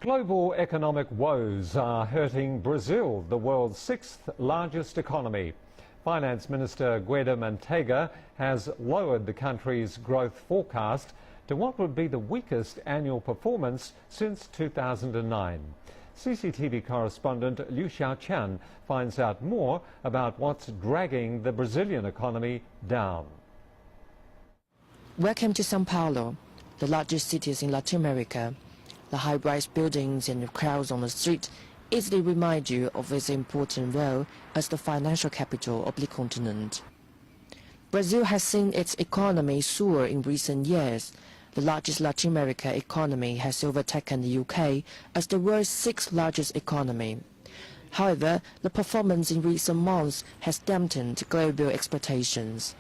Global economic woes are hurting Brazil, the world's sixth largest economy. Finance Minister Guedes Mantega has lowered the country's growth forecast to what would be the weakest annual performance since 2009. CCTV correspondent Liu Xiaoqian finds out more about what's dragging the Brazilian economy down. Welcome to São Paulo, the largest city in Latin America. The high-rise buildings and the crowds on the street easily remind you of its important role as the financial capital of the continent. Brazil has seen its economy soar in recent years. The largest Latin America economy has overtaken the UK as the world's sixth largest economy. However, the performance in recent months has dampened global expectations.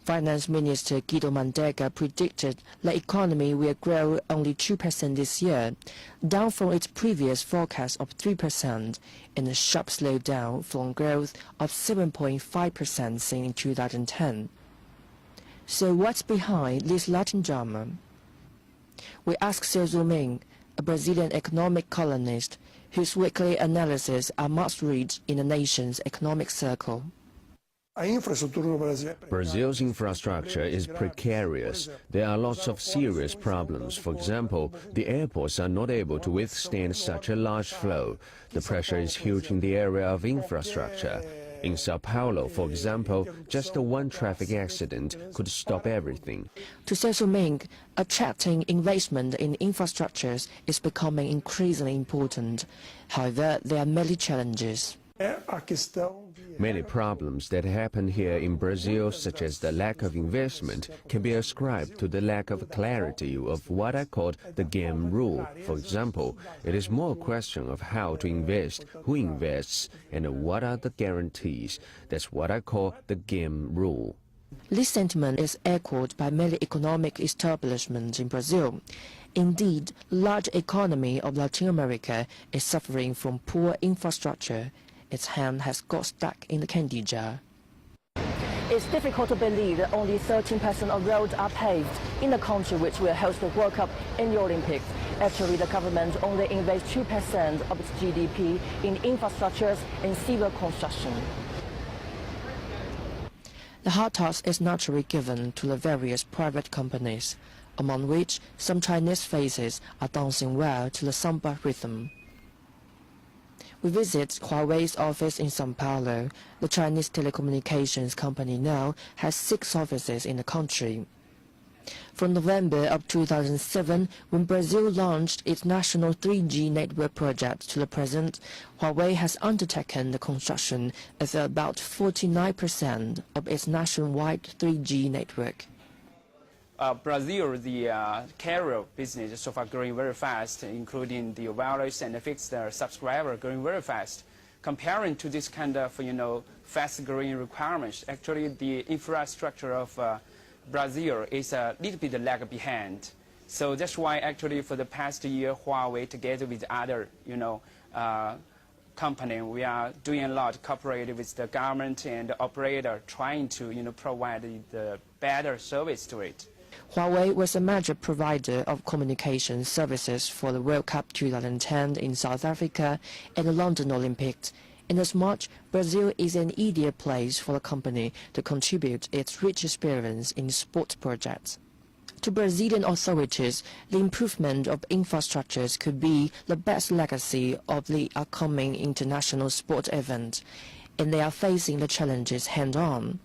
Finance Minister Guedes Mantega predicted the economy will grow only 2% this year, down from its previous forecast of 3%, and a sharp slowdown from growth of 7.5% seen in 2010. So what's behind this Latin drama? We asked Celso Ming, a Brazilian economic columnist, whose weekly analyses are must-read in the nation's economic circle. Brazil's infrastructure is precarious. There are lots of serious problems. For example, the airports are not able to withstand such a large flow. The pressure is huge in the area of infrastructure. In São Paulo, for example, just one traffic accident could stop everything. To Celso Ming, attracting investment in infrastructures is becoming increasingly important. However, there are many challenges. Many problems that happen here in Brazil, such as the lack of investment, can be ascribed to the lack of clarity of what I call the game rule. For example, it is more a question of how to invest, who invests, and what are the guarantees. That's what I call the game rule. This sentiment is echoed by many economic establishments in Brazil. Indeed, the large economy of Latin America is suffering from poor infrastructure. Its hand has got stuck in the candy jar. It's difficult to believe that only 13% of roads are paved in the country which will host the World Cup and the Olympics. Actually, the government only invests 2% of its GDP in infrastructures and civil construction. The hard task is naturally given to the various private companies, among which some Chinese faces are dancing well to the samba rhythm. We visit Huawei's office in São Paulo. The Chinese telecommunications company now has 6 offices in the country. From November of 2007, when Brazil launched its national 3G network project, to the present, Huawei has undertaken the construction of about 49% of its nationwide 3G network. Brazil, the carrier business is so far growing very fast, including the wireless and the fixed subscriber growing very fast. Comparing to this kind of, fast-growing requirements, actually the infrastructure of Brazil is a little bit lag behind. So that's why actually for the past year, Huawei together with other, company, we are doing a lot, cooperating with the government and the operator, trying to, provide the better service to it. Huawei was a major provider of communication services for the World Cup 2010 in South Africa and the London Olympics. Inasmuch, Brazil is an ideal place for the company to contribute its rich experience in sport projects. To Brazilian authorities, the improvement of infrastructures could be the best legacy of the upcoming international sport event, and they are facing the challenges head-on.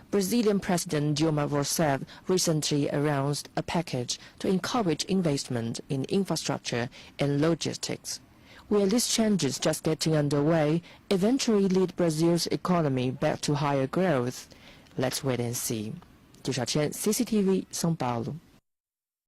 Brazilian President Dilma Rousseff recently announced a package to encourage investment in infrastructure and logistics. Will these changes just getting underway eventually lead Brazil's economy back to higher growth? Let's wait and see. Liu Xiaoqian, CCTV, São Paulo.